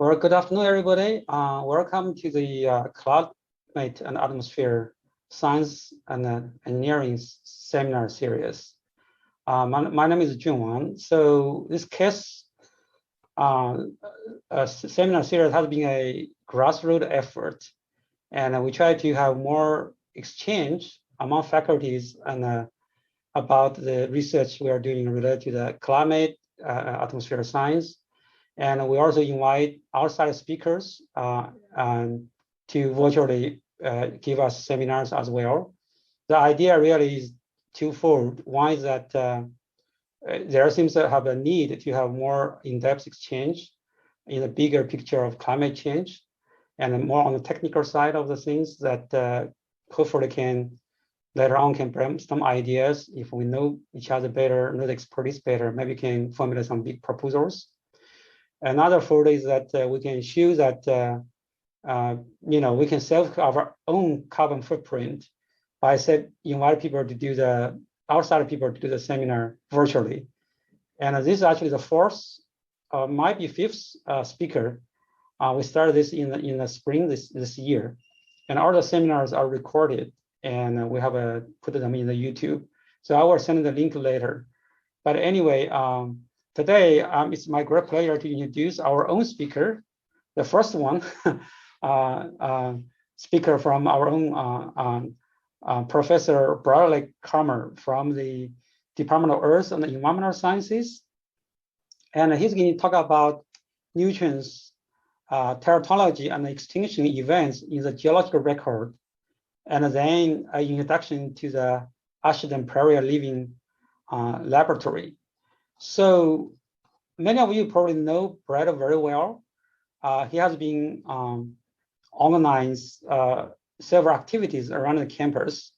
Well, good afternoon, everybody. Welcome to the Climate and Atmosphere Science and Engineering Seminar Series. My name is Jun Wang. So this case seminar series has been a grassroots effort, and we try to have more exchange among faculties and about the research we are doing related to the climate, atmosphere science. And we also invite outside speakers to virtually give us seminars as well. The idea really is twofold. One is that there seems to have a need to have more in-depth exchange in the bigger picture of climate change, and more on the technical side of the things that hopefully can later on can bring some ideas. If we know each other better, know the expertise better, maybe can formulate some big proposals. Another fold is that we can show that we can save our own carbon footprint by invite people to do the outside people to do the seminar virtually. And this is actually the fourth, might be fifth speaker. We started this in the spring this year, and all the seminars are recorded, and we have put them in the YouTube. So I will send the link later. But anyway. Today, it's my great pleasure to introduce our own speaker, the first one, speaker from our own Professor Cramer from the Department of Earth and Environmental Sciences. And he's going to talk about nutrients, teratology, and extinction events in the geological record, and then an introduction to the Ashton Prairie living laboratory. So many of you probably know Brad very well. He has been organized several activities around the campus,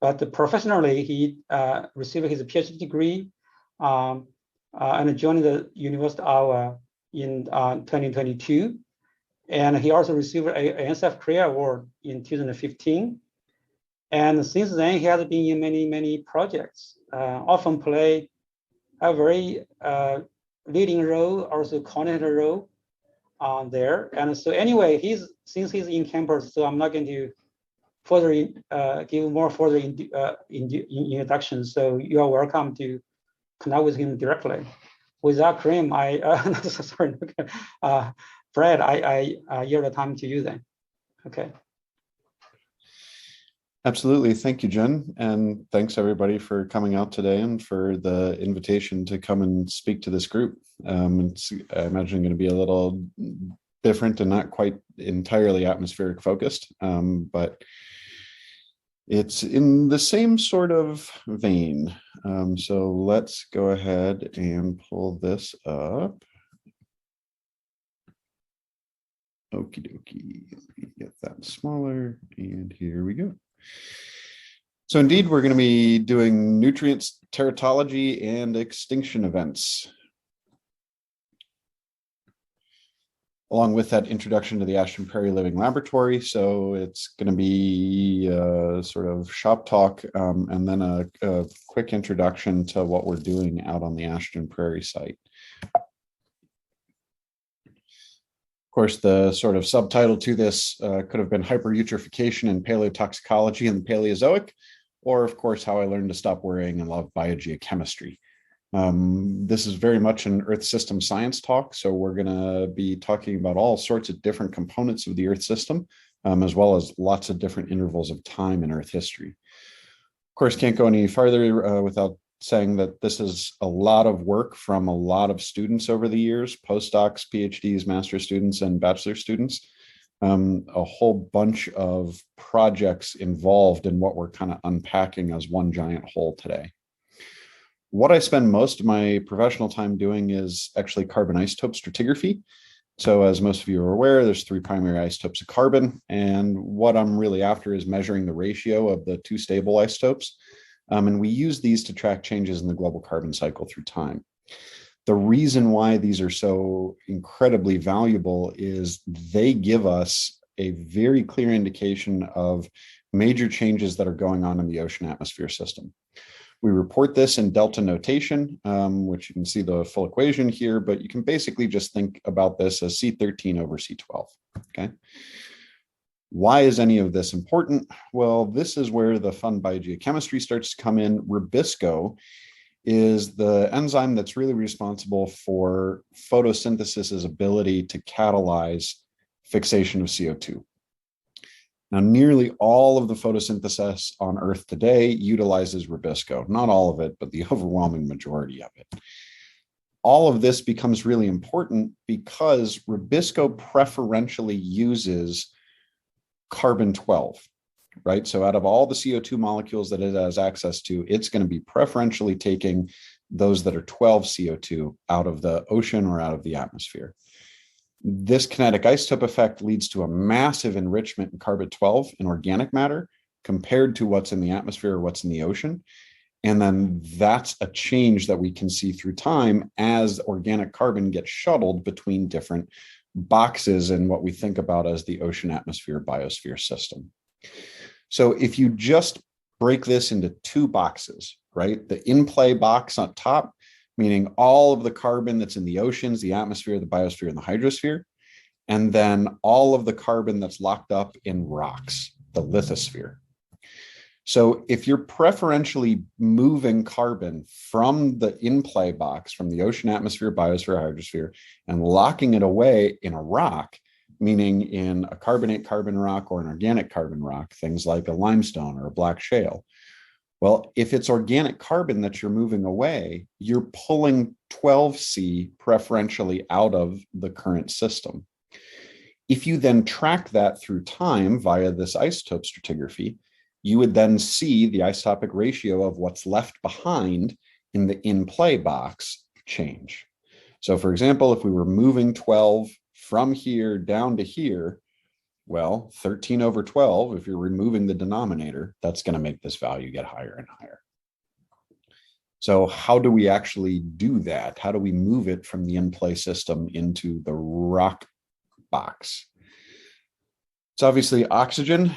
but professionally he received his PhD degree and joined the University of Iowa in 2022. And he also received an NSF Career Award in 2015. And since then, he has been in many projects, often play a very leading role, also coordinator role there. And so anyway, since he's in campus, so I'm not going to further give more further introduction. So you are welcome to connect with him directly. Without Kareem, Brad, I yield the time to you then. Okay. Absolutely. Thank you, Jen. And thanks everybody for coming out today and for the invitation to come and speak to this group. It's, I imagine, going to be a little different and not quite entirely atmospheric focused, but it's in the same sort of vein. So let's go ahead and pull this up. Okie dokie. Let me get that smaller, and here we go. So indeed, we're going to be doing nutrients, teratology, and extinction events. Along with that introduction to the Ashton Prairie Living Laboratory. So it's going to be sort of shop talk and then a quick introduction to what we're doing out on the Ashton Prairie site. Of course, the sort of subtitle to this could have been hypereutrophication and paleotoxicology in the Paleozoic, or of course, how I learned to stop worrying and love biogeochemistry. This is very much an Earth system science talk, so we're going to be talking about all sorts of different components of the Earth system, as well as lots of different intervals of time in Earth history. Of course, can't go any farther without saying that this is a lot of work from a lot of students over the years, postdocs, PhDs, master's students, and bachelor students. A whole bunch of projects involved in what we're kind of unpacking as one giant whole today. What I spend most of my professional time doing is actually carbon isotope stratigraphy. So as most of you are aware, there's 3 primary isotopes of carbon. And what I'm really after is measuring the ratio of the 2 stable isotopes. And we use these to track changes in the global carbon cycle through time. The reason why these are so incredibly valuable is they give us a very clear indication of major changes that are going on in the ocean atmosphere system. We report this in delta notation, which you can see the full equation here, but you can basically just think about this as C13 over C12, okay? Why is any of this important? Well, this is where the fun biogeochemistry starts to come in. Rubisco is the enzyme that's really responsible for photosynthesis's ability to catalyze fixation of CO2. Now, nearly all of the photosynthesis on Earth today utilizes Rubisco. Not all of it, but the overwhelming majority of it. All of this becomes really important because Rubisco preferentially uses carbon-12, right? So out of all the CO2 molecules that it has access to, it's going to be preferentially taking those that are 12 CO2 out of the ocean or out of the atmosphere. This kinetic isotope effect leads to a massive enrichment in carbon-12 in organic matter compared to what's in the atmosphere or what's in the ocean. And then that's a change that we can see through time as organic carbon gets shuttled between different boxes in what we think about as the ocean atmosphere biosphere system. So if you just break this into two boxes, right? The in-play box on top, meaning all of the carbon that's in the oceans, the atmosphere, the biosphere, and the hydrosphere, and then all of the carbon that's locked up in rocks, the lithosphere. So if you're preferentially moving carbon from the in-play box, from the ocean, atmosphere, biosphere, hydrosphere, and locking it away in a rock, meaning in a carbonate carbon rock or an organic carbon rock, things like a limestone or a black shale, well, if it's organic carbon that you're moving away, you're pulling 12C preferentially out of the current system. If you then track that through time via this isotope stratigraphy, you would then see the isotopic ratio of what's left behind in the in-play box change. So for example, if we were moving 12 from here down to here, well, 13 over 12, if you're removing the denominator, that's going to make this value get higher and higher. So how do we actually do that? How do we move it from the in-play system into the rock box? So obviously oxygen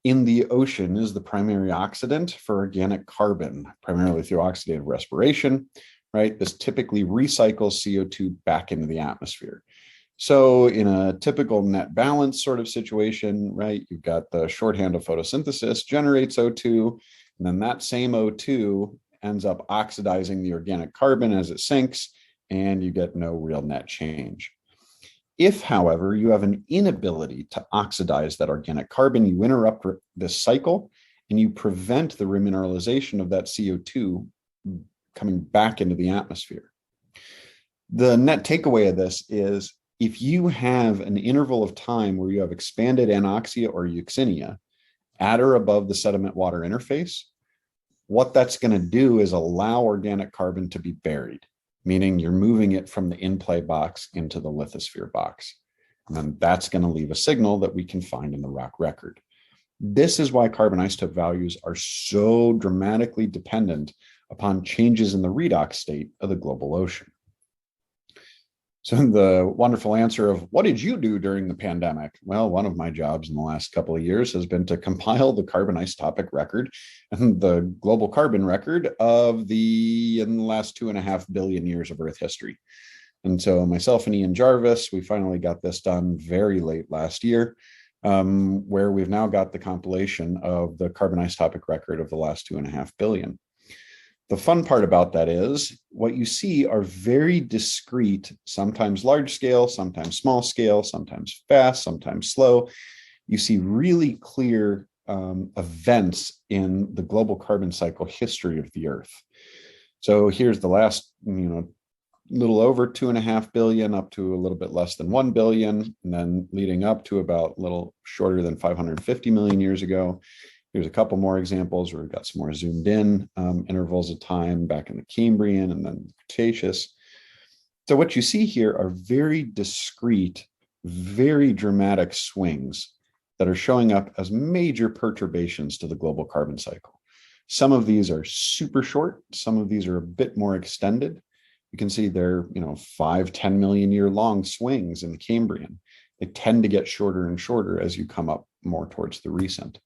in the ocean is the primary oxidant for organic carbon, primarily through oxidative respiration, right? This typically recycles CO2 back into the atmosphere. So in a typical net balance sort of situation, right, you've got the shorthand of photosynthesis generates O2, and then that same O2 ends up oxidizing the organic carbon as it sinks, and you get no real net change. If, however, you have an inability to oxidize that organic carbon, you interrupt this cycle and you prevent the remineralization of that CO2 coming back into the atmosphere. The net takeaway of this is if you have an interval of time where you have expanded anoxia or euxinia at or above the sediment water interface, what that's going to do is allow organic carbon to be buried, meaning you're moving it from the in-play box into the lithosphere box. And then that's going to leave a signal that we can find in the rock record. This is why carbon isotope values are so dramatically dependent upon changes in the redox state of the global ocean. So the wonderful answer of what did you do during the pandemic? Well, one of my jobs in the last couple of years has been to compile the carbon isotopic record and the global carbon record in the last 2.5 billion years of Earth history. And so myself and Ian Jarvis, we finally got this done very late last year, where we've now got the compilation of the carbon isotopic record of the last 2.5 billion. The fun part about that is what you see are very discrete, sometimes large scale, sometimes small scale, sometimes fast, sometimes slow. You see really clear events in the global carbon cycle history of the Earth. So here's the last, little over 2.5 billion up to a little bit less than 1 billion, and then leading up to about a little shorter than 550 million years ago. Here's a couple more examples where we've got some more zoomed in intervals of time back in the Cambrian and then Cretaceous. So what you see here are very discrete, very dramatic swings that are showing up as major perturbations to the global carbon cycle. Some of these are super short. Some of these are a bit more extended. You can see they're 5-10 million year long swings in the Cambrian. They tend to get shorter and shorter as you come up more towards the recent.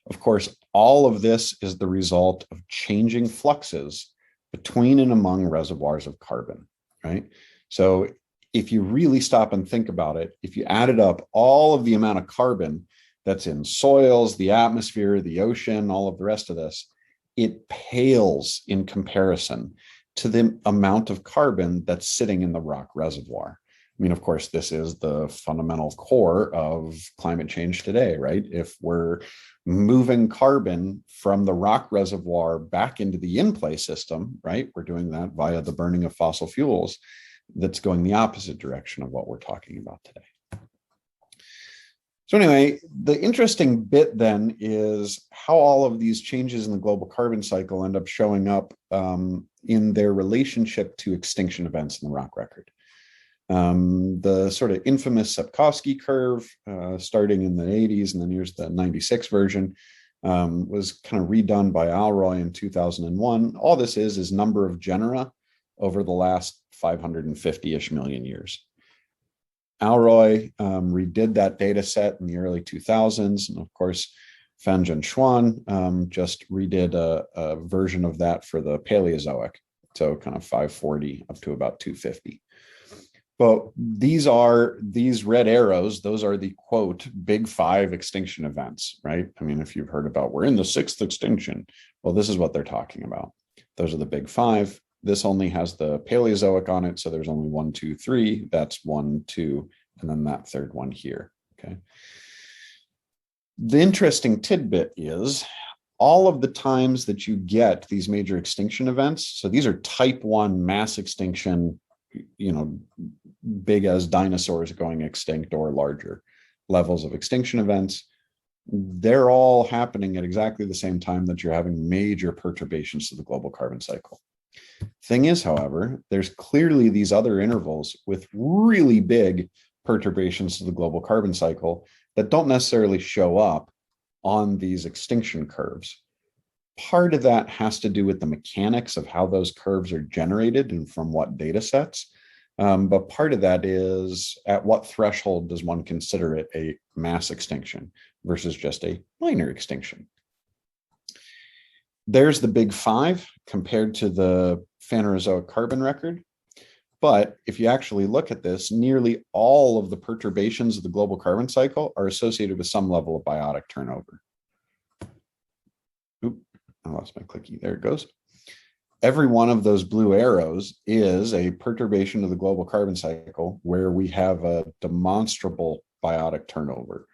Of course, all of this is the result of changing fluxes between and among reservoirs of carbon, right? So if you really stop and think about it, if you added up all of the amount of carbon that's in soils, the atmosphere, the ocean, all of the rest of this, it pales in comparison to the amount of carbon that's sitting in the rock reservoir. I mean, of course, this is the fundamental core of climate change today, right? If we're moving carbon from the rock reservoir back into the in-play system, right? We're doing that via the burning of fossil fuels. That's going the opposite direction of what we're talking about today. So anyway, the interesting bit then is how all of these changes in the global carbon cycle end up showing up in their relationship to extinction events in the rock record. The sort of infamous Sapkowski curve starting in the 80s, and then here's the 96 version, was kind of redone by Alroy in 2001. All this is number of genera over the last 550-ish million years. Alroy redid that data set in the early 2000s. And of course, Fanjan Schwann just redid a version of that for the Paleozoic. So kind of 540 up to about 250. But these red arrows, those are the quote, big five extinction events, right? I mean, if you've heard about we're in the sixth extinction, well, this is what they're talking about. Those are the big five. This only has the Paleozoic on it. So there's only 1, 2, 3. That's 1, 2, and then that third one here. Okay. The interesting tidbit is all of the times that you get these major extinction events. So these are type 1 mass extinction, big as dinosaurs going extinct or larger levels of extinction events. They're all happening at exactly the same time that you're having major perturbations to the global carbon cycle. Thing is, however, there's clearly these other intervals with really big perturbations to the global carbon cycle that don't necessarily show up on these extinction curves. Part of that has to do with the mechanics of how those curves are generated and from what data sets. But part of that is at what threshold does one consider it a mass extinction versus just a minor extinction? There's the big five compared to the Phanerozoic carbon record. But if you actually look at this, nearly all of the perturbations of the global carbon cycle are associated with some level of biotic turnover. Oop, I lost my clicky. There it goes. Every one of those blue arrows is a perturbation of the global carbon cycle where we have a demonstrable biotic turnover.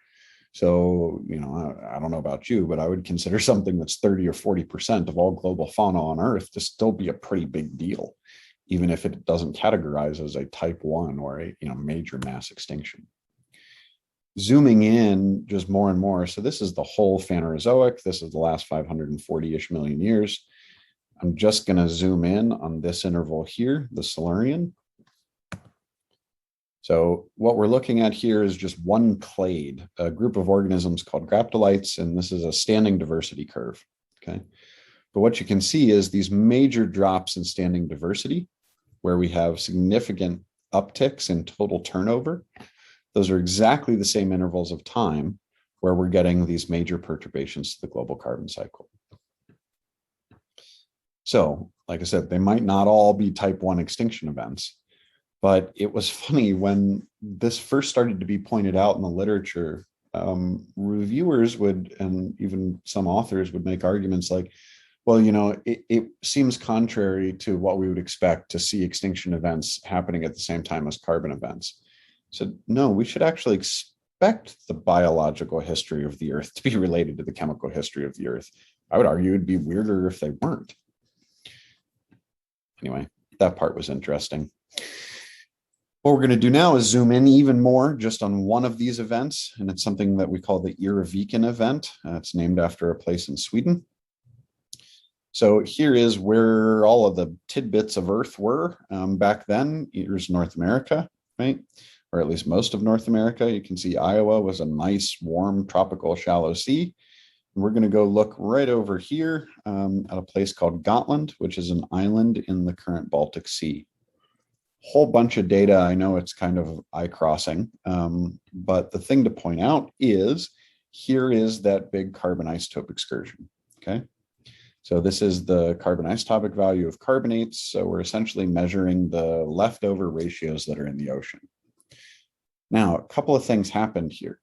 So, I don't know about you, but I would consider something that's 30 or 40% of all global fauna on Earth to still be a pretty big deal, even if it doesn't categorize as a type 1 or a major mass extinction. Zooming in just more and more. So this is the whole Phanerozoic. This is the last 540-ish million years. I'm just going to zoom in on this interval here, the Silurian. So what we're looking at here is just one clade, a group of organisms called graptolites, and this is a standing diversity curve, okay? But what you can see is these major drops in standing diversity, where we have significant upticks in total turnover. Those are exactly the same intervals of time where we're getting these major perturbations to the global carbon cycle. So, like I said, they might not all be type 1 extinction events, but it was funny when this first started to be pointed out in the literature, reviewers would, and even some authors would make arguments like, well, it seems contrary to what we would expect to see extinction events happening at the same time as carbon events. So no, we should actually expect the biological history of the Earth to be related to the chemical history of the Earth. I would argue it'd be weirder if they weren't. Anyway, that part was interesting. What we're going to do now is zoom in even more just on one of these events, and it's something that we call the Iraviken event. It's named after a place in Sweden. So here is where all of the tidbits of Earth were back then. Here's North America, right? Or at least most of North America. You can see Iowa was a nice, warm, tropical, shallow sea. And we're going to go look right over here at a place called Gotland, which is an island in the current Baltic Sea. Whole bunch of data. I know it's kind of eye-crossing, but the thing to point out is here is that big carbon isotope excursion, okay? So this is the carbon isotopic value of carbonates. So we're essentially measuring the leftover ratios that are in the ocean. Now, a couple of things happened here.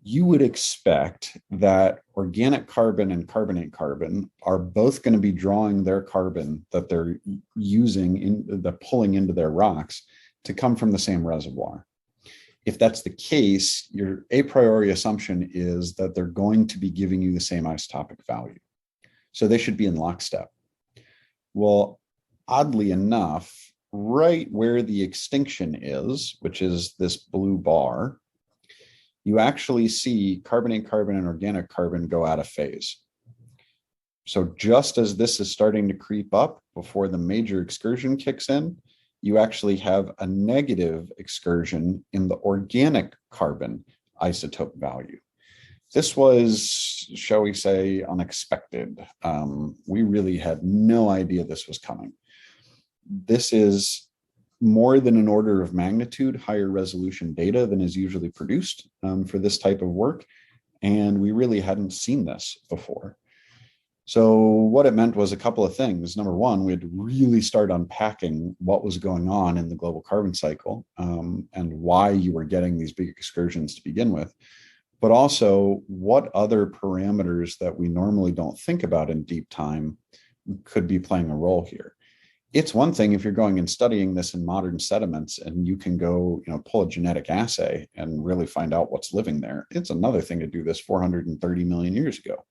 You would expect that organic carbon and carbonate carbon are both going to be drawing their carbon that they're pulling into their rocks to come from the same reservoir. If that's the case, your a priori assumption is that they're going to be giving you the same isotopic value. So they should be in lockstep. Well, oddly enough, right where the extinction is, which is this blue bar, you actually see carbonate carbon and organic carbon go out of phase. So just as this is starting to creep up before the major excursion kicks in, you actually have a negative excursion in the organic carbon isotope value. This was, shall we say, unexpected. We really had no idea this was coming. This is more than an order of magnitude higher resolution data than is usually produced for this type of work. And we really hadn't seen this before. So what it meant was a couple of things. Number one, we had to really start unpacking what was going on in the global carbon cycle and why you were getting these big excursions to begin with, but also what other parameters that we normally don't think about in deep time could be playing a role here. It's one thing if you're going and studying this in modern sediments and you can go, pull a genetic assay and really find out what's living there. It's another thing to do this 430 million years ago.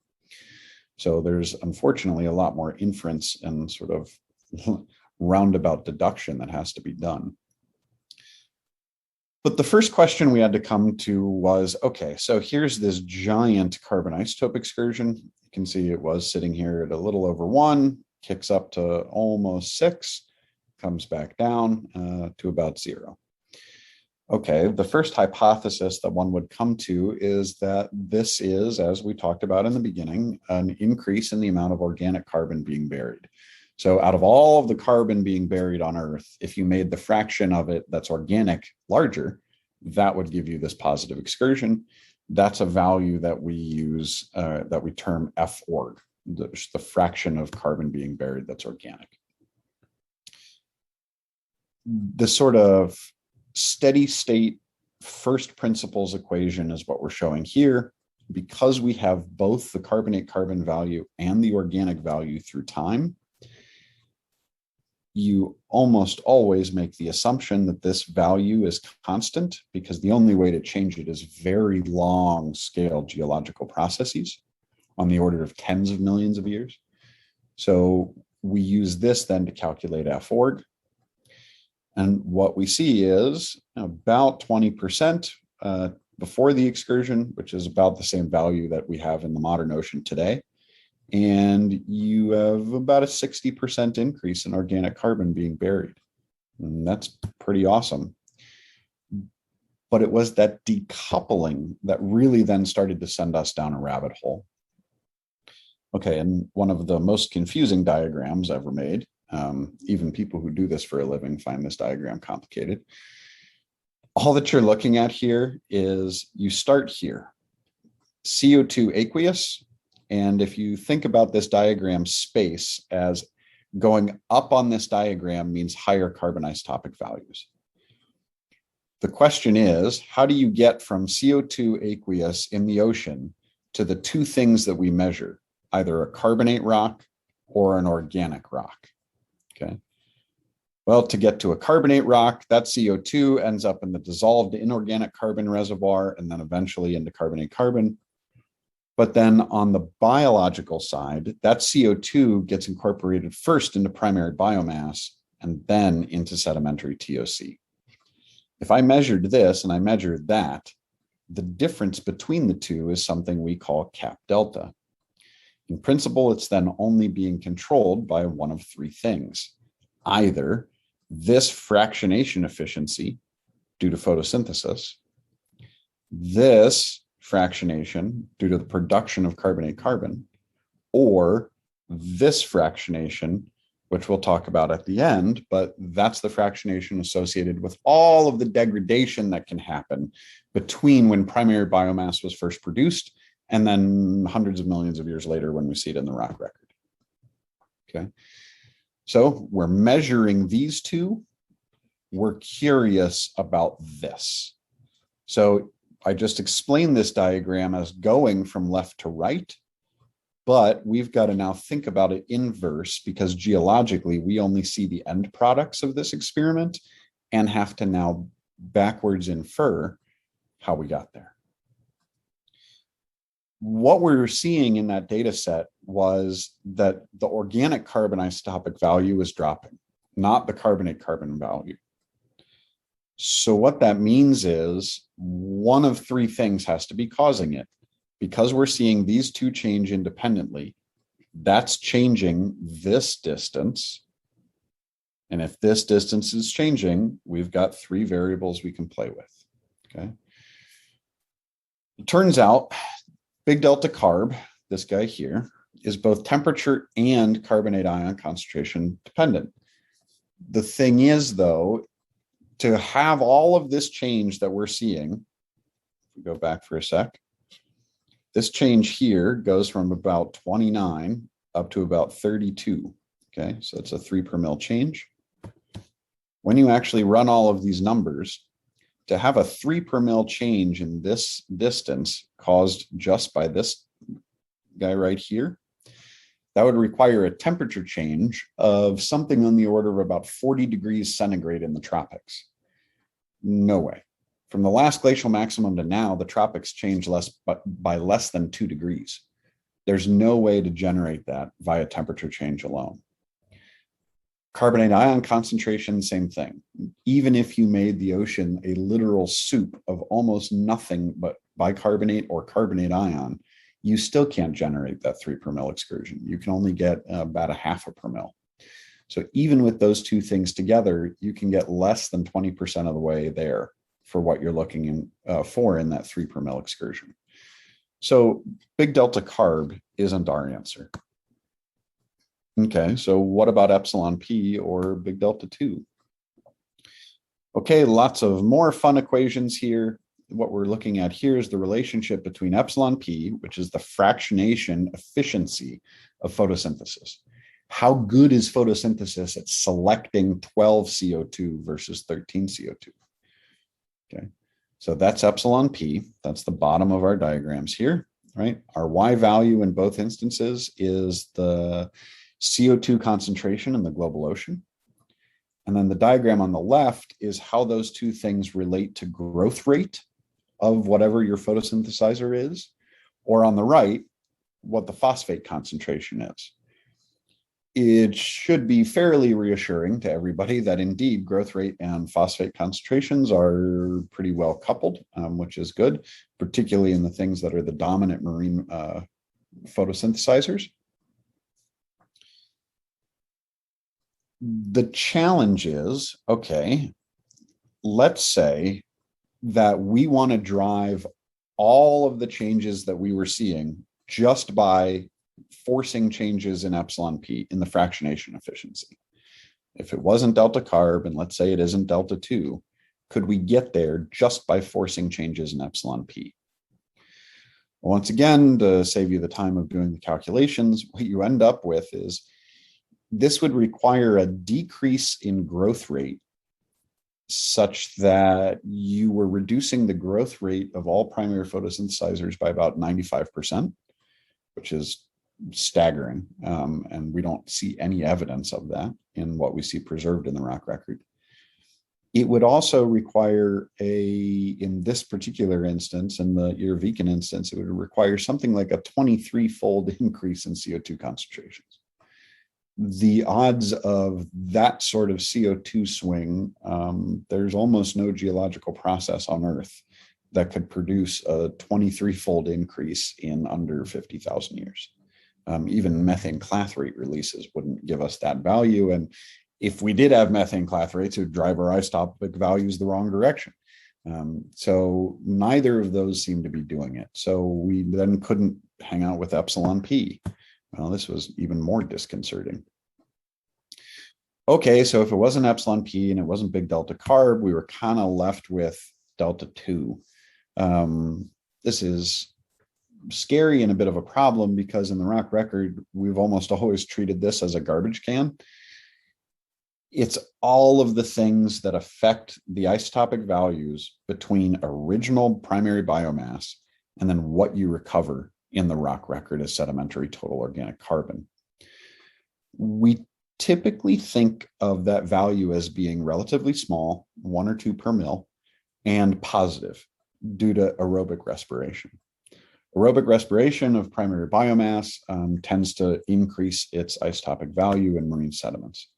So there's unfortunately a lot more inference and sort of roundabout deduction that has to be done. But the first question we had to come to was, okay, so here's this giant carbon isotope excursion. You can see it was sitting here at a little over 1, kicks up to almost 6, comes back down to about 0. Okay, the first hypothesis that one would come to is that this is, as we talked about in the beginning, an increase in the amount of organic carbon being buried. So out of all of the carbon being buried on Earth, if you made the fraction of it that's organic larger, that would give you this positive excursion. That's a value that we use, that we term F-org, the fraction of carbon being buried that's organic. The sort of steady state first principles equation is what we're showing here. Because we have both the carbonate carbon value and the organic value through time, you almost always make the assumption that this value is constant, because the only way to change it is very long scale geological processes on the order of tens of millions of years. So we use this then to calculate F-org. And what we see is about 20% before the excursion, which is about the same value that we have in the modern ocean today. And you have about a 60% increase in organic carbon being buried. And that's pretty awesome. But it was that decoupling that really then started to send us down a rabbit hole. Okay, and one of the most confusing diagrams ever made, even people who do this for a living find this diagram complicated. All that you're looking at here is you start here, CO2 aqueous. And if you think about this diagram space as going up on this diagram means higher carbon isotopic values. The question is, how do you get from CO2 aqueous in the ocean to the two things that we measure, either a carbonate rock or an organic rock? Okay. Well, to get to a carbonate rock, that CO2 ends up in the dissolved inorganic carbon reservoir and then eventually into carbonate carbon. But then on the biological side, that CO2 gets incorporated first into primary biomass and then into sedimentary TOC. If I measured this and I measured that, the difference between the two is something we call Capdelta. In principle, it's then only being controlled by one of three things. Either this fractionation efficiency due to photosynthesis, this fractionation due to the production of carbonate carbon, or this fractionation which we'll talk about at the end, but that's the fractionation associated with all of the degradation that can happen between when primary biomass was first produced and then hundreds of millions of years later when we see it in the rock record. Okay, so we're measuring these two. We're curious about this. So I just explained this diagram as going from left to right, but we've got to now think about it inverse, because geologically we only see the end products of this experiment and have to now backwards infer how we got there. What we were seeing in that data set was that the organic carbon isotopic value is dropping, not the carbonate carbon value. So what that means is one of three things has to be causing it. Because we're seeing these two change independently, that's changing this distance. And if this distance is changing, we've got three variables we can play with. Okay. It turns out big delta carb, this guy here, is both temperature and carbonate ion concentration dependent. The thing is, though, to have all of this change that we're seeing, go back for a sec, this change here goes from about 29 up to about 32. Okay, so it's a 3 per mil change. When you actually run all of these numbers, to have a 3 per mil change in this distance caused just by this guy right here, that would require a temperature change of something on the order of about 40 degrees centigrade in the tropics. No way. From the last glacial maximum to now, the tropics change by less than 2 degrees. There's no way to generate that via temperature change alone. Carbonate ion concentration, same thing. Even if you made the ocean a literal soup of almost nothing but bicarbonate or carbonate ion, you still can't generate that 3 per mil excursion. You can only get about a half a per mil. So even with those two things together, you can get less than 20% of the way there for what you're looking for in that 3 per mil excursion. So big delta carb isn't our answer. Okay, so what about epsilon P or big delta 2? Okay, lots of more fun equations here. What we're looking at here is the relationship between epsilon P, which is the fractionation efficiency of photosynthesis. How good is photosynthesis at selecting 12 CO2 versus 13 CO2? Okay, so that's epsilon P. That's the bottom of our diagrams here, right? Our Y value in both instances is the CO2 concentration in the global ocean. And then the diagram on the left is how those two things relate to growth rate of whatever your photosynthesizer is, or on the right, what the phosphate concentration is. It should be fairly reassuring to everybody that indeed growth rate and phosphate concentrations are pretty well coupled, which is good, particularly in the things that are the dominant marine photosynthesizers. The challenge is, okay, let's say that we want to drive all of the changes that we were seeing just by forcing changes in epsilon P in the fractionation efficiency. If it wasn't delta carb, and let's say it isn't delta 2, could we get there just by forcing changes in epsilon P? Once again, to save you the time of doing the calculations, what you end up with is this would require a decrease in growth rate such that you were reducing the growth rate of all primary photosynthesizers by about 95%, which is staggering. And we don't see any evidence of that in what we see preserved in the rock record. It would also require in this particular instance, in the Urvican instance, it would require something like a 23-fold increase in CO2 concentrations. The odds of that sort of CO2 swing, there's almost no geological process on Earth that could produce a 23-fold increase in under 50,000 years. Even methane clathrate releases wouldn't give us that value. And if we did have methane clathrates, it would drive our isotopic values the wrong direction. So neither of those seem to be doing it. So we then couldn't hang out with epsilon P. Well, this was even more disconcerting. Okay, so if it wasn't epsilon P and it wasn't big delta carb, we were kind of left with delta 2. This is scary and a bit of a problem because in the rock record, we've almost always treated this as a garbage can. It's all of the things that affect the isotopic values between original primary biomass and then what you recover in the rock record as sedimentary total organic carbon. We typically think of that value as being relatively small, 1 or 2 per mil, and positive due to aerobic respiration. Aerobic respiration of primary biomass tends to increase its isotopic value in marine sediments.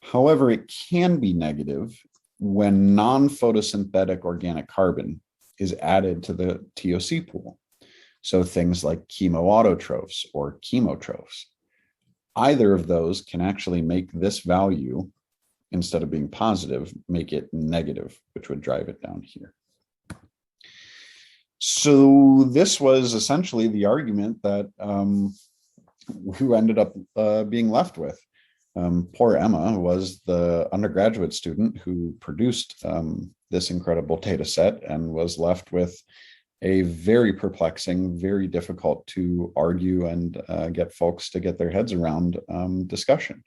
However, it can be negative when non-photosynthetic organic carbon is added to the TOC pool. So things like chemoautotrophs or chemotrophs. Either of those can actually make this value, instead of being positive, make it negative, which would drive it down here. So this was essentially the argument that who ended up being left with. Poor Emma was the undergraduate student who produced this incredible data set and was left with a very perplexing, very difficult to argue and get folks to get their heads around discussion.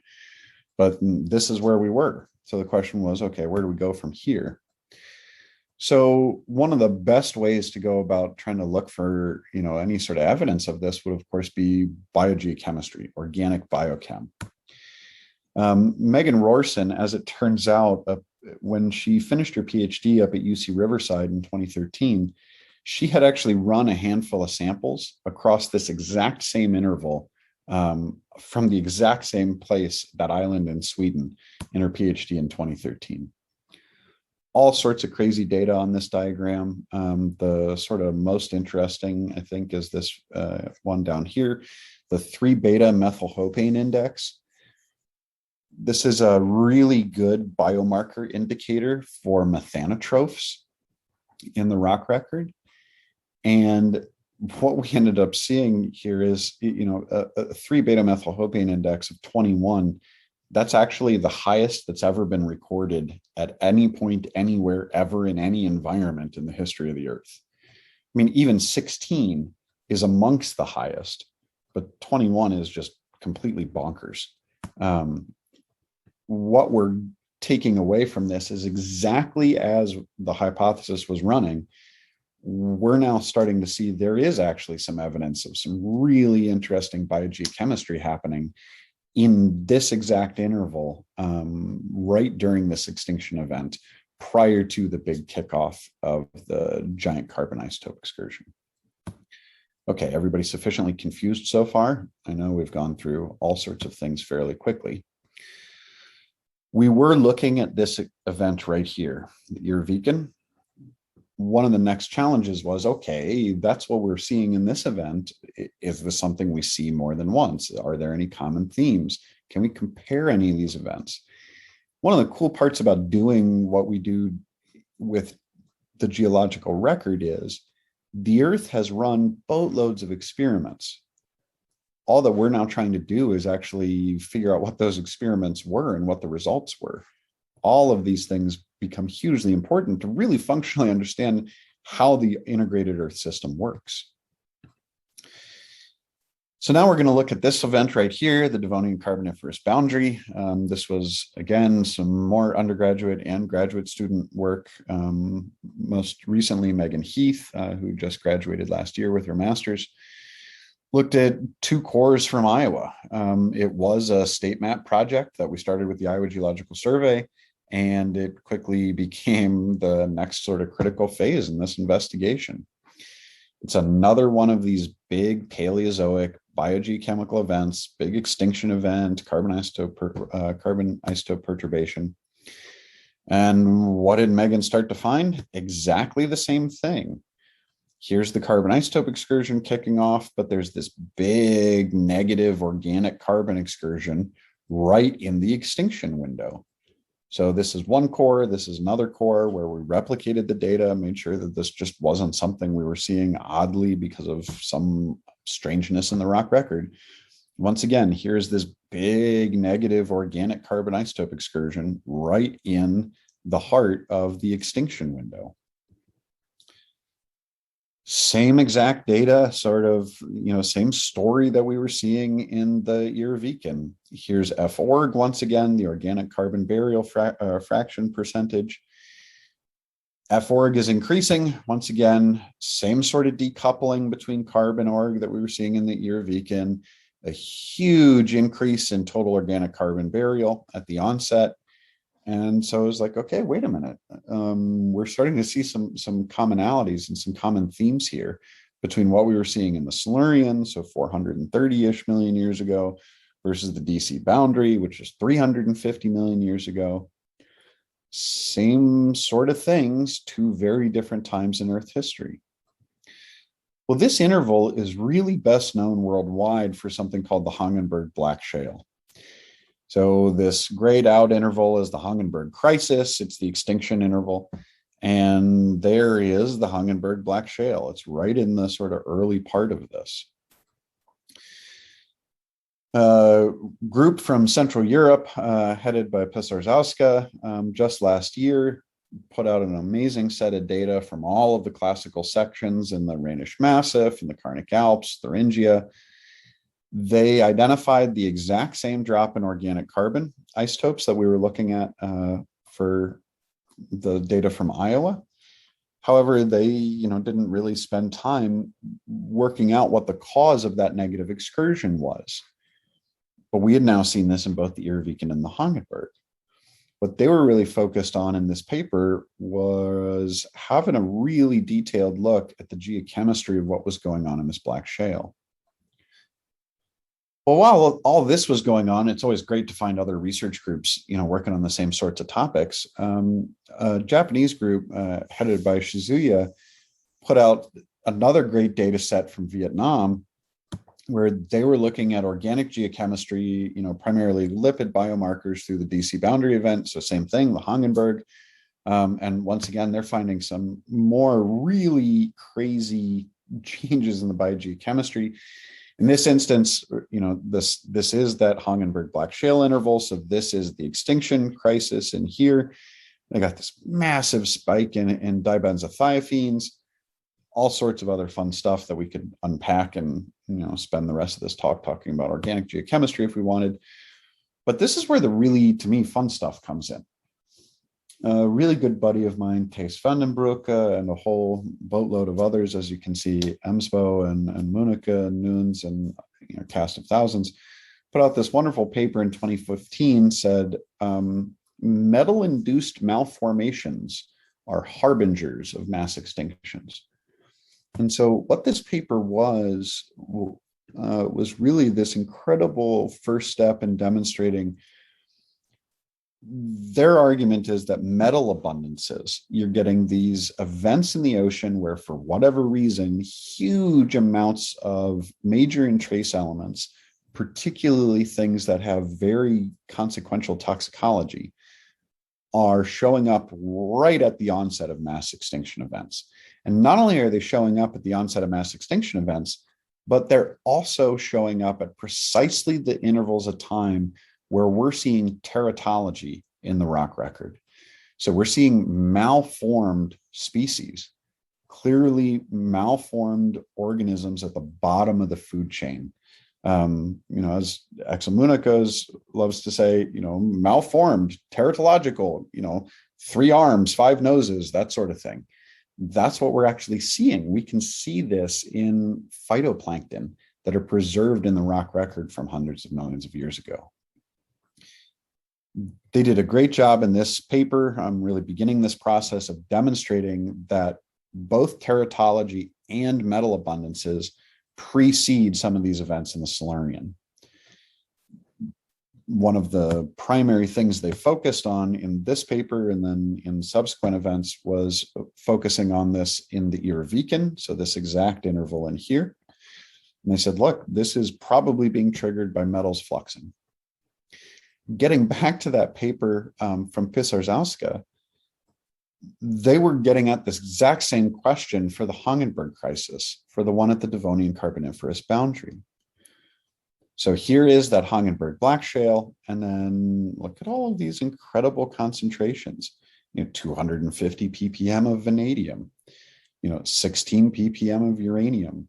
But this is where we were. So the question was, okay, where do we go from here? So one of the best ways to go about trying to look for, any sort of evidence of this would, of course, be biogeochemistry, organic biochem. Megan Rorson, as it turns out, when she finished her PhD up at UC Riverside in 2013, she had actually run a handful of samples across this exact same interval from the exact same place, that island in Sweden, in her PhD in 2013. All sorts of crazy data on this diagram. The sort of most interesting, I think, is this one down here, the 3-beta methylhopane index. This is a really good biomarker indicator for methanotrophs in the rock record. And what we ended up seeing here is, a 3-beta methylhopane index of 21. That's actually the highest that's ever been recorded at any point, anywhere, ever, in any environment in the history of the Earth. I mean, even 16 is amongst the highest, but 21 is just completely bonkers. What we're taking away from this is exactly as the hypothesis was running. We're now starting to see there is actually some evidence of some really interesting biogeochemistry happening in this exact interval, right during this extinction event, prior to the big kickoff of the giant carbon isotope excursion. Okay, everybody sufficiently confused so far? I know we've gone through all sorts of things fairly quickly. We were looking at this event right here, Urviken. One of the next challenges was, okay, that's what we're seeing in this event. Is this something we see more than once? Are there any common themes? Can we compare any of these events? One of the cool parts about doing what we do with the geological record is the Earth has run boatloads of experiments. All that we're now trying to do is actually figure out what those experiments were and what the results were. All of these things become hugely important to really functionally understand how the integrated Earth system works. So now we're going to look at this event right here, the Devonian Carboniferous boundary. This was, again, some more undergraduate and graduate student work. Most recently, Megan Heath, who just graduated last year with her master's, looked at 2 cores from Iowa. It was a state map project that we started with the Iowa Geological Survey, and it quickly became the next sort of critical phase in this investigation. It's another one of these big Paleozoic biogeochemical events, big extinction event, carbon isotope perturbation. And what did Megan start to find? Exactly the same thing. Here's the carbon isotope excursion kicking off, but there's this big negative organic carbon excursion right in the extinction window. So this is one core, this is another core where we replicated the data, made sure that this just wasn't something we were seeing oddly because of some strangeness in the rock record. once again, here's this big negative organic carbon isotope excursion right in the heart of the extinction window. Same exact data, sort of, same story that we were seeing in the Urvican. Here's F-org once again, the organic carbon burial fraction percentage. F-org is increasing. Once again, same sort of decoupling between carbon org that we were seeing in the Urvican. A huge increase in total organic carbon burial at the onset. And so I was like, okay, wait a minute. We're starting to see some commonalities and some common themes here between what we were seeing in the Silurian, so 430-ish million years ago, versus the DC boundary, which is 350 million years ago. Same sort of things, two very different times in Earth history. Well, this interval is really best known worldwide for something called the Hongenberg Black Shale. So this grayed out interval is the Hongenberg crisis. It's the extinction interval. And there is the Hongenberg Black Shale. It's right in the sort of early part of this. Group from Central Europe, headed by Pisarzowska, just last year, put out an amazing set of data from all of the classical sections in the Rhenish Massif, in the Carnic Alps, Thuringia. They identified the exact same drop in organic carbon isotopes that we were looking at for the data from Iowa. However, they didn't really spend time working out what the cause of that negative excursion was. But we had now seen this in both the Urvican and the Hongenberg. What they were really focused on in this paper was having a really detailed look at the geochemistry of what was going on in this black shale. Well, while all this was going on, it's always great to find other research groups, working on the same sorts of topics. A Japanese group headed by Shizuya put out another great data set from Vietnam, where they were looking at organic geochemistry, primarily lipid biomarkers through the DC boundary event. So same thing, the Hongenberg. And once again, they're finding some more really crazy changes in the biogeochemistry. In this instance, this is that Hongenberg Black Shale interval. So this is the extinction crisis. And here they got this massive spike in dibenzothiophenes, all sorts of other fun stuff that we could unpack and spend the rest of this talk talking about organic geochemistry if we wanted. But this is where the really, to me, fun stuff comes in. A really good buddy of mine, Thijs Vandenbroek, and a whole boatload of others, as you can see, Emsbo and Munike and Nunes and cast of thousands, put out this wonderful paper in 2015, said metal-induced malformations are harbingers of mass extinctions. And so what this paper was really this incredible first step in demonstrating. Their argument is that metal abundances, you're getting these events in the ocean where, for whatever reason, huge amounts of major and trace elements, particularly things that have very consequential toxicology, are showing up right at the onset of mass extinction events. And not only are they showing up at the onset of mass extinction events, but they're also showing up at precisely the intervals of time where we're seeing teratology in the rock record. So we're seeing malformed species, clearly malformed organisms at the bottom of the food chain. As Axel Munike loves to say, malformed, teratological, 3 arms, 5 noses, that sort of thing. That's what we're actually seeing. We can see this in phytoplankton that are preserved in the rock record from hundreds of millions of years ago. They did a great job in this paper. I'm really beginning this process of demonstrating that both teratology and metal abundances precede some of these events in the Silurian. One of the primary things they focused on in this paper and then in subsequent events was focusing on this in the Urvican, so this exact interval in here. And they said, look, this is probably being triggered by metals fluxing. Getting back to that paper from Pisarzowska, they were getting at this exact same question for the Hongenberg crisis, for the one at the Devonian Carboniferous boundary. So here is that Hongenberg black shale, and then look at all of these incredible concentrations. 250 ppm of vanadium, 16 ppm of uranium,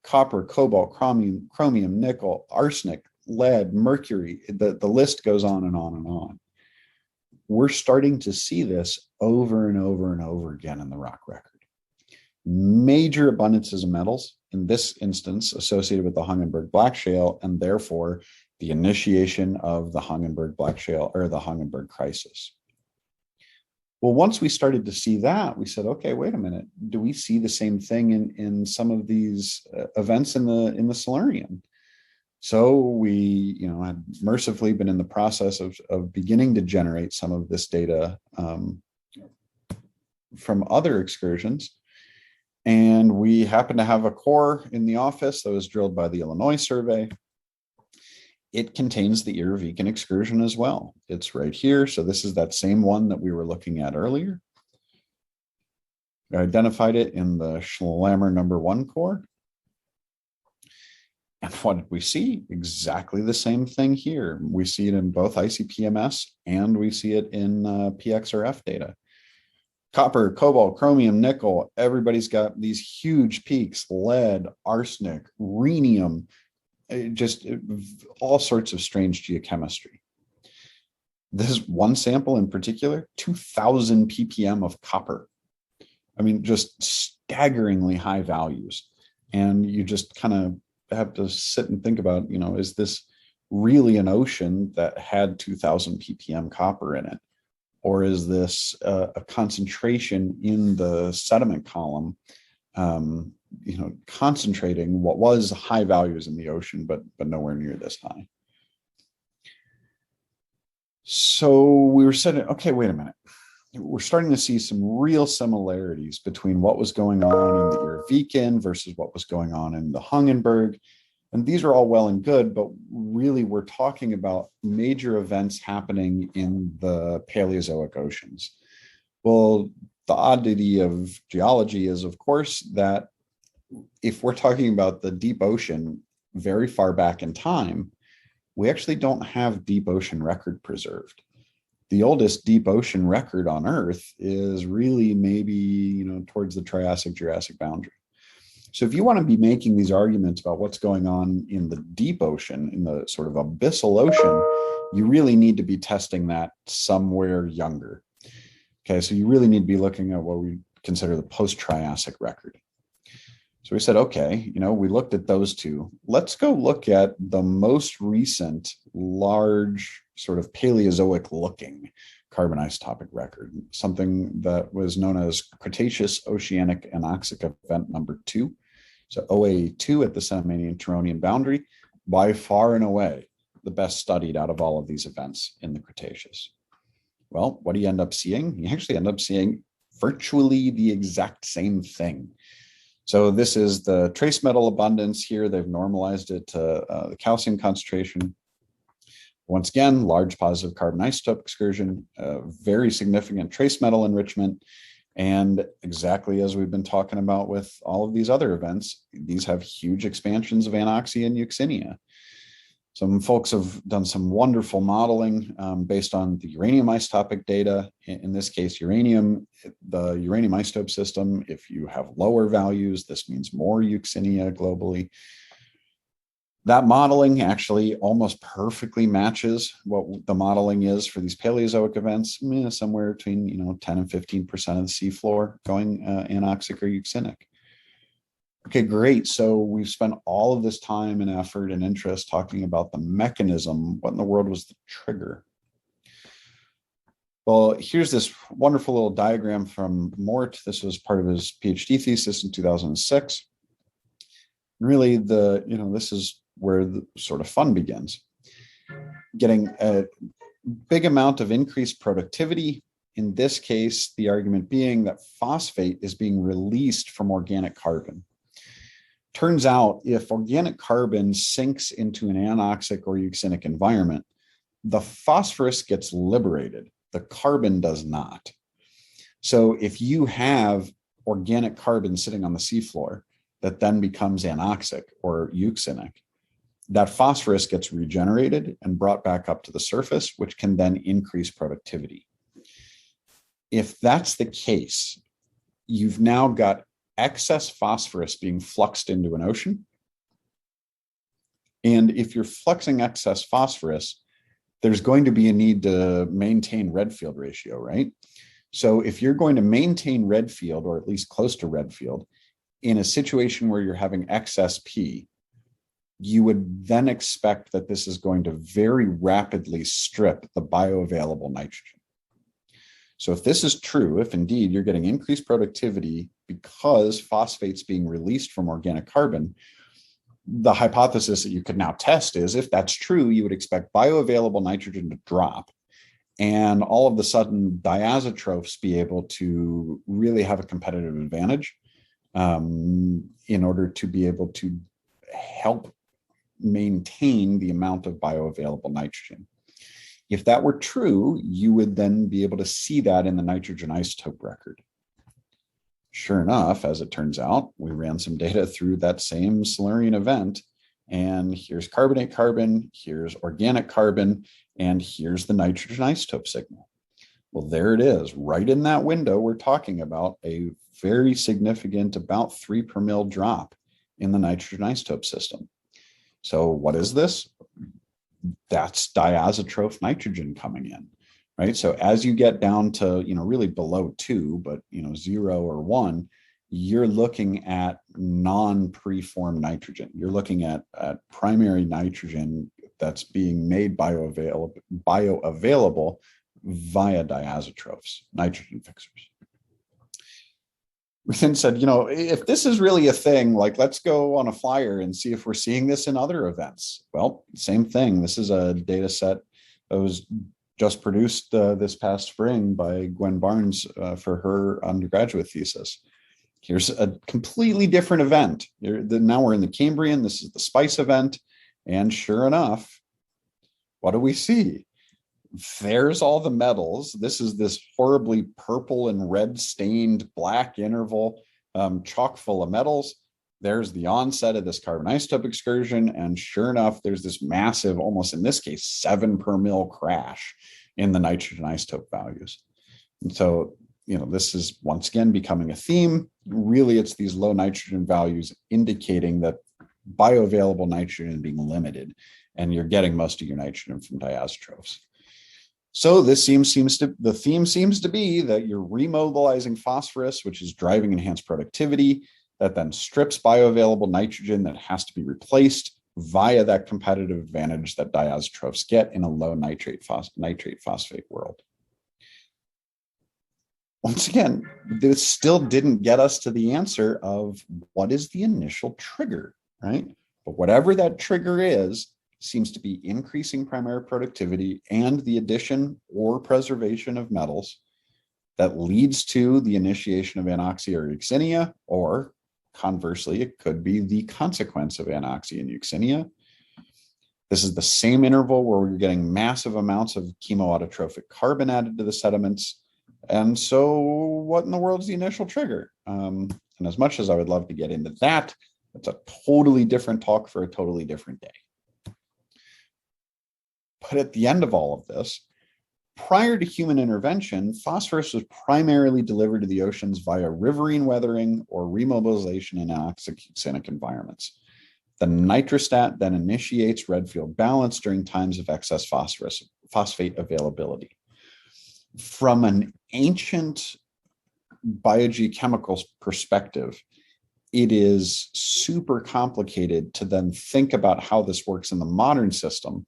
copper, cobalt, chromium, nickel, arsenic, lead, mercury. The list goes on and on and on. We're starting to see this over and over and over again in the rock record. Major abundances of metals, in this instance, associated with the Hongenberg black shale, and therefore the initiation of the Hongenberg black shale or the Hongenberg crisis. Well, once we started to see that, we said, okay, wait a minute. Do we see the same thing in some of these events in the Silurian? So we, had mercifully been in the process of beginning to generate some of this data from other excursions. And we happen to have a core in the office that was drilled by the Illinois survey. It contains the Irvikan excursion as well. It's right here. So this is that same one that we were looking at earlier. I identified it in the Schlammer #1 core. And what did we see? Exactly the same thing here. We see it in both ICP-MS and we see it in PXRF data. Copper, cobalt, chromium, nickel, everybody's got these huge peaks, lead, arsenic, rhenium, just all sorts of strange geochemistry. This one sample in particular, 2000 ppm of copper. I mean, just staggeringly high values. And you just kind of have to sit and think about, is this really an ocean that had 2000 ppm copper in it? Or is this a concentration in the sediment column, concentrating what was high values in the ocean, but nowhere near this high? So we were saying, okay, wait a minute. We're starting to see some real similarities between what was going on in the Irvikan versus what was going on in the Hongenberg. And these are all well and good, but really we're talking about major events happening in the Paleozoic oceans. Well, the oddity of geology is, of course, that if we're talking about the deep ocean very far back in time, we actually don't have deep ocean record preserved. The oldest deep ocean record on Earth is really maybe, towards the Triassic-Jurassic boundary. So if you want to be making these arguments about what's going on in the deep ocean, in the sort of abyssal ocean, you really need to be testing that somewhere younger. Okay, so you really need to be looking at what we consider the post-Triassic record. So we said, okay, we looked at those two. Let's go look at the most recent large sort of Paleozoic looking carbon isotopic record, something that was known as Cretaceous Oceanic Anoxic Event #2. So OA2 at the Cenomanian-Turonian boundary, by far and away the best studied out of all of these events in the Cretaceous. Well, what do you end up seeing? You actually end up seeing virtually the exact same thing. So this is the trace metal abundance here. They've normalized it to the calcium concentration. Once again, large positive carbon isotope excursion, very significant trace metal enrichment. And exactly as we've been talking about with all of these other events, these have huge expansions of anoxia and euxinia. Some folks have done some wonderful modeling based on the uranium isotopic data. In this case, uranium, the uranium isotope system, if you have lower values, this means more euxinia globally. That modeling actually almost perfectly matches what the modeling is for these Paleozoic events, somewhere between 10 and 15% of the seafloor going anoxic or euxinic. Okay, great. So we've spent all of this time and effort and interest talking about the mechanism. What in the world was the trigger? Well, here's this wonderful little diagram from Mort. This was part of his PhD thesis in 2006. Really, this is where the sort of fun begins. Getting a big amount of increased productivity. In this case, the argument being that phosphate is being released from organic carbon. Turns out if organic carbon sinks into an anoxic or euxinic environment, the phosphorus gets liberated. The carbon does not. So if you have organic carbon sitting on the seafloor that then becomes anoxic or euxinic, that phosphorus gets regenerated and brought back up to the surface, which can then increase productivity. If that's the case, you've now got excess phosphorus being fluxed into an ocean. And if you're fluxing excess phosphorus, there's going to be a need to maintain Redfield ratio, right? So if you're going to maintain Redfield, or at least close to Redfield, in a situation where you're having excess P, you would then expect that this is going to very rapidly strip the bioavailable nitrogen. So if this is true, if indeed you're getting increased productivity because phosphate's being released from organic carbon, the hypothesis that you could now test is, if that's true, you would expect bioavailable nitrogen to drop, and all of a sudden diazotrophs be able to really have a competitive advantage in order to be able to help maintain the amount of bioavailable nitrogen. If that were true, you would then be able to see that in the nitrogen isotope record. Sure enough, as it turns out, we ran some data through that same Silurian event, and here's carbonate carbon, here's organic carbon, and here's the nitrogen isotope signal. Well, there it is, right in that window. We're talking about a very significant, about 3 per mil drop in the nitrogen isotope system. So what is this? That's diazotroph nitrogen coming in, right? So as you get down to, really below 2, but, 0 or 1, you're looking at non-preformed nitrogen. You're looking at primary nitrogen that's being made bioavailable via diazotrophs, nitrogen fixers. We then said, if this is really a thing, let's go on a flyer and see if we're seeing this in other events. Well, same thing. This is a data set that was just produced this past spring by Gwen Barnes for her undergraduate thesis. Here's a completely different event. Now we're in the Cambrian. This is the SPICE event. And sure enough, what do we see? There's all the metals. This is this horribly purple and red stained black interval, chock full of metals. There's the onset of this carbon isotope excursion. And sure enough, there's this massive, almost in this case, 7 per mil crash in the nitrogen isotope values. And so, this is once again becoming a theme. Really, it's these low nitrogen values indicating that bioavailable nitrogen is being limited, and you're getting most of your nitrogen from diazotrophs. So the theme seems to be that you're remobilizing phosphorus, which is driving enhanced productivity, that then strips bioavailable nitrogen that has to be replaced via that competitive advantage that diazotrophs get in a low nitrate phosphate world. Once again, this still didn't get us to the answer of what is the initial trigger, right? But whatever that trigger is, seems to be increasing primary productivity and the addition or preservation of metals that leads to the initiation of anoxia or euxinia, or conversely, it could be the consequence of anoxia and euxinia. This is the same interval where we're getting massive amounts of chemoautotrophic carbon added to the sediments. And so what in the world is the initial trigger? And as much as I would love to get into that, it's a totally different talk for a totally different day. But at the end of all of this, prior to human intervention, phosphorus was primarily delivered to the oceans via riverine weathering or remobilization in anoxic environments. The nitrostat then initiates Redfield balance during times of excess phosphate availability. From an ancient biogeochemical perspective, it is super complicated to then think about how this works in the modern system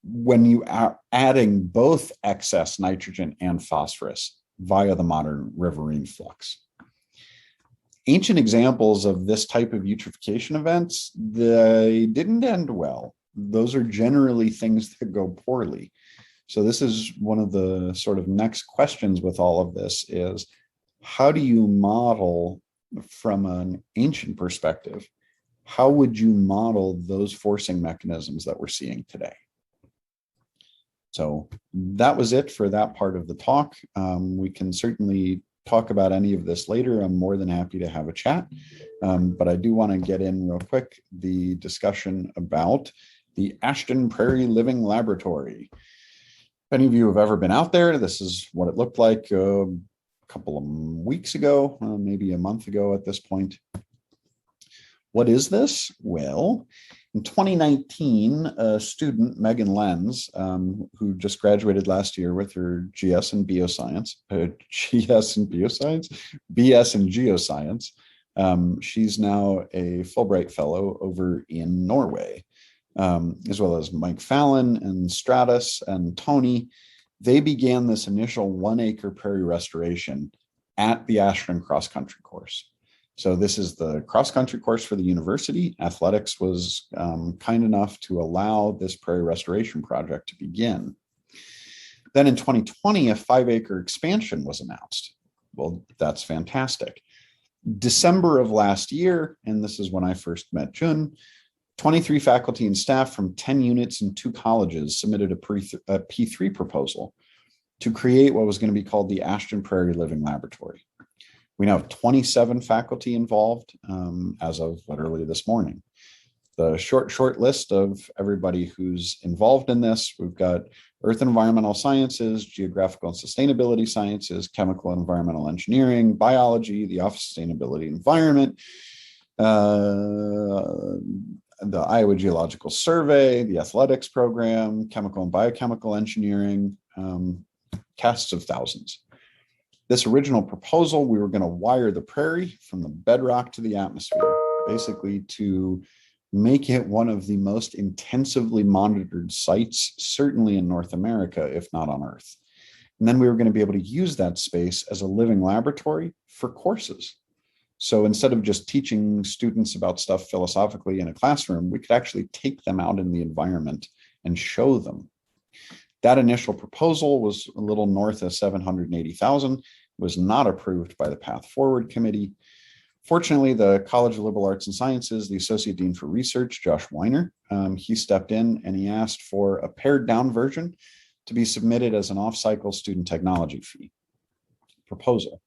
when you are adding both excess nitrogen and phosphorus via the modern riverine flux. Ancient examples of this type of eutrophication events, they didn't end well. Those are generally things that go poorly. So this is one of the sort of next questions with all of this is, how do you model from an ancient perspective? How would you model those forcing mechanisms that we're seeing today? So that was it for that part of the talk. We can certainly talk about any of this later, I'm more than happy to have a chat. But I do want to get in real quick the discussion about the Ashton Prairie Living Laboratory. If any of you have ever been out there, this is what it looked like a couple of weeks ago, maybe a month ago at this point. What is this? Well, in 2019, a student, Megan Lenz, who just graduated last year with her GS in Bioscience, GS in Bioscience, BS in Geoscience. She's now a Fulbright Fellow over in Norway, as well as Mike Fallon and Stratus and Tony. They began this initial 1 acre prairie restoration at the Ashton cross-country course. So this is the cross-country course for the university. Athletics was kind enough to allow this prairie restoration project to begin. Then in 2020, a 5 acre expansion was announced. Well, that's fantastic. December of last year, and this is when I first met Jun, 23 faculty and staff from 10 units and 2 colleges submitted a P3 proposal to create what was going to be called the Ashton Prairie Living Laboratory. We now have 27 faculty involved as of literally this morning. The short list of everybody who's involved in this, we've got Earth and Environmental Sciences, Geographical and Sustainability Sciences, Chemical and Environmental Engineering, Biology, the Office of Sustainability and Environment, the Iowa Geological Survey, the Athletics Program, Chemical and Biochemical Engineering, casts of thousands. This original proposal, we were going to wire the prairie from the bedrock to the atmosphere, basically to make it one of the most intensively monitored sites, certainly in North America, if not on Earth. And then we were going to be able to use that space as a living laboratory for courses. So instead of just teaching students about stuff philosophically in a classroom, we could actually take them out in the environment and show them. That initial proposal was a little north of 780,000, was not approved by the Path Forward Committee. Fortunately, the College of Liberal Arts and Sciences, the Associate Dean for Research, Josh Weiner, he stepped in and he asked for a pared down version to be submitted as an off-cycle student technology fee proposal.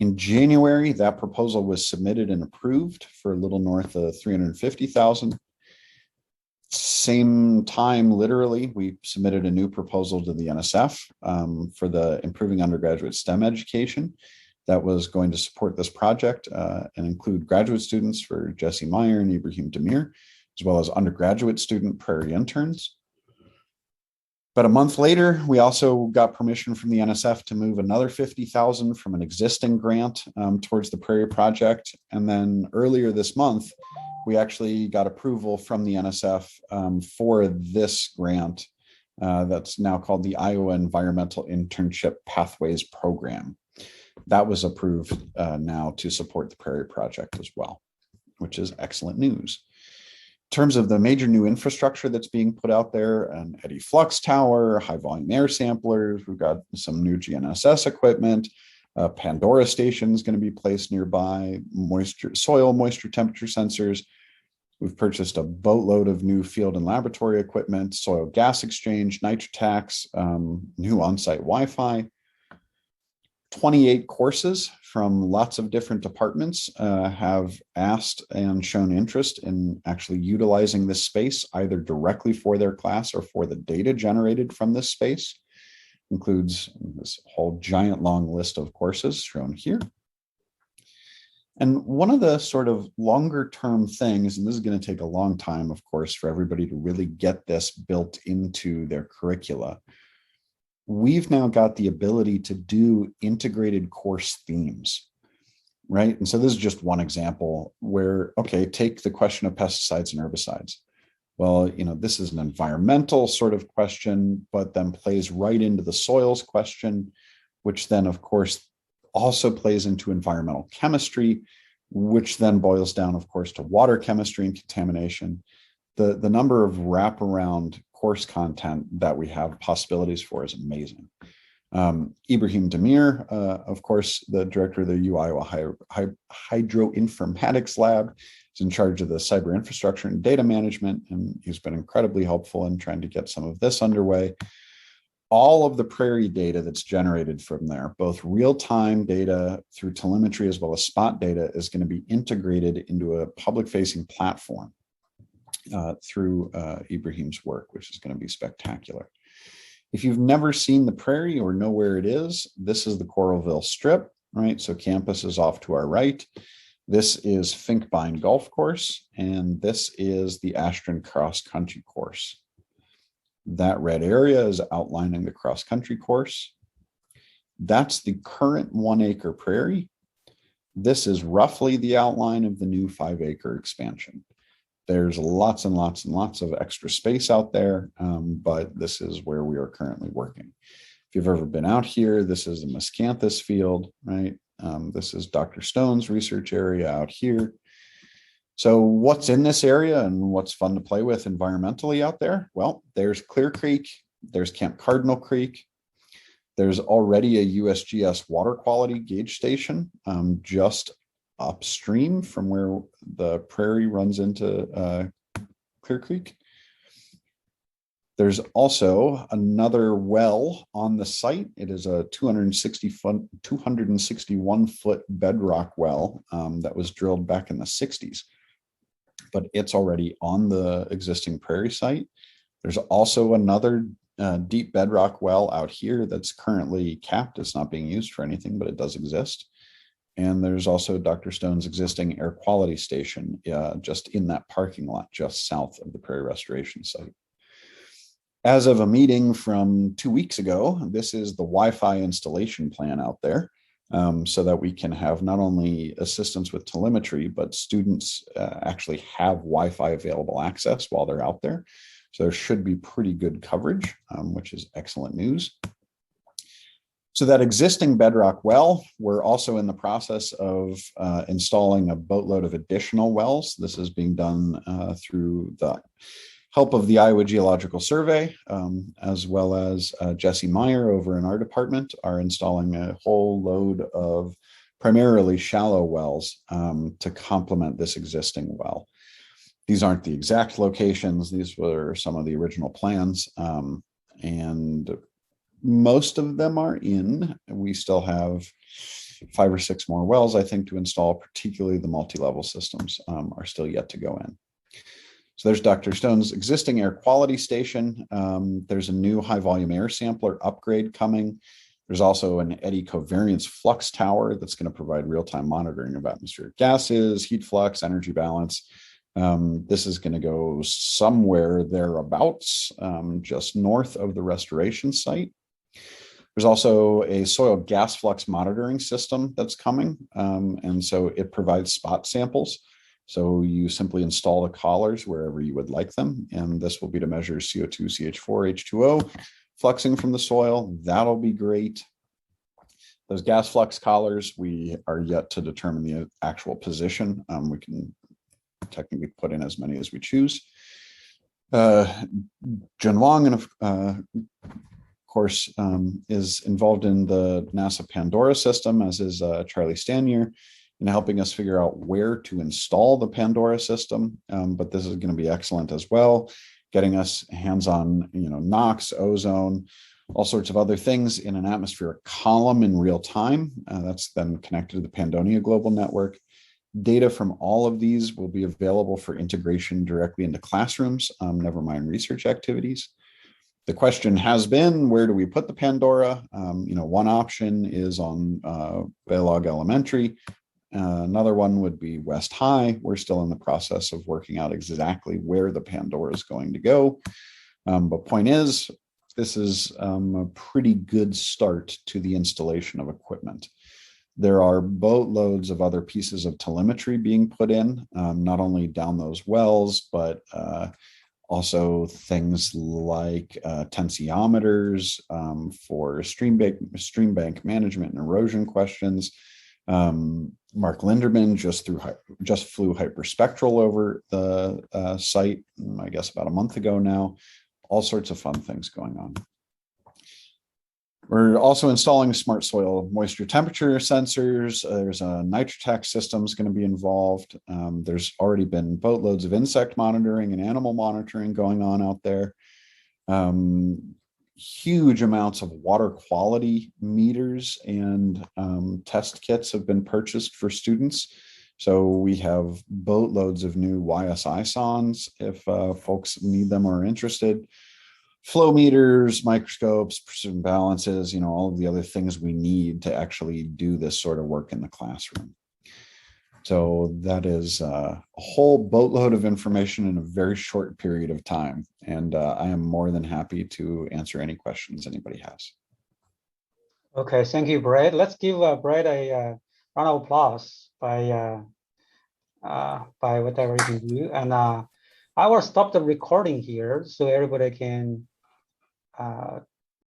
In January, that proposal was submitted and approved for a little north of 350,000. Same time, literally, we submitted a new proposal to the NSF for the Improving Undergraduate STEM Education that was going to support this project and include graduate students for Jesse Meyer and Ibrahim Demir, as well as undergraduate student Prairie interns. But a month later, we also got permission from the NSF to move another 50,000 from an existing grant towards the Prairie project. And then earlier this month, we actually got approval from the NSF for this grant that's now called the Iowa Environmental Internship Pathways Program. That was approved now to support the Prairie project as well, which is excellent news. In terms of the major new infrastructure that's being put out there, an eddy flux tower, high volume air samplers, we've got some new GNSS equipment, Pandora station is going to be placed nearby, soil moisture temperature sensors. We've purchased a boatload of new field and laboratory equipment, soil gas exchange, nitrotax, new on-site Wi-Fi. 28 courses from lots of different departments have asked and shown interest in actually utilizing this space, either directly for their class or for the data generated from this space. Includes this whole giant long list of courses shown here. And one of the sort of longer term things, and this is going to take a long time, of course, for everybody to really get this built into their curricula. We've now got the ability to do integrated course themes, right? And so this is just one example where, okay, take the question of pesticides and herbicides. Well, you know, this is an environmental sort of question, but then plays right into the soils question, which then, of course, also plays into environmental chemistry, which then boils down, of course, to water chemistry and contamination. The number of wraparound course content that we have possibilities for is amazing. Ibrahim Demir, of course, the director of the Iowa Hydroinformatics Lab, is in charge of the cyber infrastructure and data management, and he's been incredibly helpful in trying to get some of this underway. all of the prairie data that's generated from there, both real-time data through telemetry as well as spot data, is going to be integrated into a public-facing platform through Ibrahim's work, which is going to be spectacular. If you've never seen the prairie or know where it is, this is the Coralville Strip, right? So campus is off to our right. This is Finkbine Golf Course, and this is the Ashton Cross Country Course. That red area is outlining the cross country course. That's the current 1 acre prairie. This is roughly the outline of the new 5 acre expansion. There's lots and lots and lots of extra space out there, but this is where we are currently working. If you've ever been out here, this is the Miscanthus field, right? This is Dr. Stone's research area out here. So what's in this area and what's fun to play with environmentally out there? Well, there's Clear Creek, there's Camp Cardinal Creek. There's already a USGS water quality gauge station just upstream from where the prairie runs into Clear Creek. There's also another well on the site. It is a 261 foot bedrock well that was drilled back in the 60s. But it's already on the existing prairie site. There's also another deep bedrock well out here that's currently capped. It's not being used for anything, but it does exist. And there's also Dr. Stone's existing air quality station just in that parking lot just south of the prairie restoration site. As of a meeting from 2 weeks ago, this is the Wi-Fi installation plan out there. So that we can have not only assistance with telemetry, but students actually have Wi-Fi available access while they're out there. So there should be pretty good coverage, which is excellent news. So that existing bedrock well, we're also in the process of installing a boatload of additional wells. This is being done through the help of the Iowa Geological Survey, as well as Jesse Meyer over in our department are installing a whole load of primarily shallow wells to complement this existing well. These aren't the exact locations. These were some of the original plans, and most of them are in. We still have 5 or 6 more wells, I think, to install, particularly the multi-level systems are still yet to go in. So there's Dr. Stone's existing air quality station. There's a new high volume air sampler upgrade coming. There's also an eddy covariance flux tower that's going to provide real-time monitoring of atmospheric gases, heat flux, energy balance. This is going to go somewhere thereabouts, just north of the restoration site. There's also a soil gas flux monitoring system that's coming. And so it provides spot samples. So you simply install the collars wherever you would like them. And this will be to measure CO2, CH4, H2O fluxing from the soil. That'll be great. Those gas flux collars, we are yet to determine the actual position. We can technically put in as many as we choose. Jun Wong, and of course, is involved in the NASA Pandora system, as is Charlie Stanier, in helping us figure out where to install the Pandora system. But this is going to be excellent as well, getting us hands-on, NOx, ozone, all sorts of other things in an atmospheric column in real time. That's then connected to the Pandonia Global Network. Data from all of these will be available for integration directly into classrooms, never mind research activities. The question has been, where do we put the Pandora? One option is on Baylog Elementary. Another one would be West High. We're still in the process of working out exactly where the Pandora is going to go. But point is, this is a pretty good start to the installation of equipment. There are boatloads of other pieces of telemetry being put in, not only down those wells, but also things like tensiometers for stream bank management and erosion questions. Mark Linderman just flew hyperspectral over the site, I guess about a month ago now. All sorts of fun things going on. We're also installing smart soil moisture temperature sensors. There's a Nitrotex system's going to be involved. There's already been boatloads of insect monitoring and animal monitoring going on out there. huge amounts of water quality meters and test kits have been purchased for students. So we have boatloads of new YSI sondes if folks need them or are interested. Flow meters, microscopes, precision balances, all of the other things we need to actually do this sort of work in the classroom. So that is a whole boatload of information in a very short period of time. And I am more than happy to answer any questions anybody has. Okay, thank you, Brad. Let's give Brad a round of applause by whatever you can do. And I will stop the recording here so everybody can